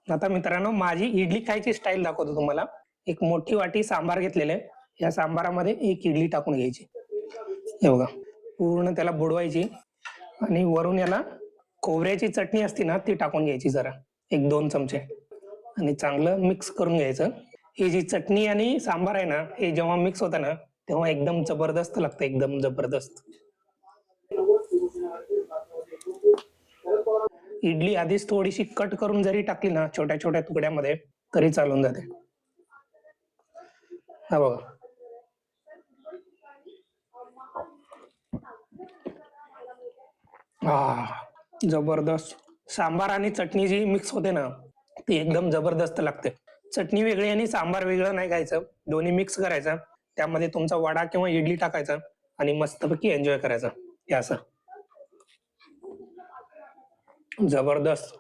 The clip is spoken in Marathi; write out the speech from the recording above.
आता मित्रांनो, माझी इडली खायची स्टाईल दाखवतो तुम्हाला. एक मोठी वाटी सांबार घेतलेलं आहे. या सांबारामध्ये एक इडली टाकून घ्यायची. हे बघा, पूर्ण त्याला बुडवायची आणि वरून याला खोबऱ्याची चटणी असते ना, ती टाकून घ्यायची जरा, 1-2 चमचे आणि चांगलं मिक्स करून घ्यायचं. ही जी चटणी आणि सांबार आहे ना, हे जेव्हा मिक्स होतं ना, तेव्हा एकदम जबरदस्त लागतं, एकदम जबरदस्त. इडली आधीच थोडीशी कट करून जरी टाकली ना छोट्या छोट्या तुकड्यामध्ये, तरी चालून जाते. हा बघा. हा, जबरदस्त. सांबार आणि चटणी जी मिक्स होते ना, ती एकदम जबरदस्त लागते. चटणी वेगळी आणि सांबार वेगळं नाही खायचं, दोन्ही मिक्स करायचं. त्यामध्ये तुमचा वडा किंवा इडली टाकायचा आणि मस्तपैकी एन्जॉय करायचा. हे असं जबरदस्त.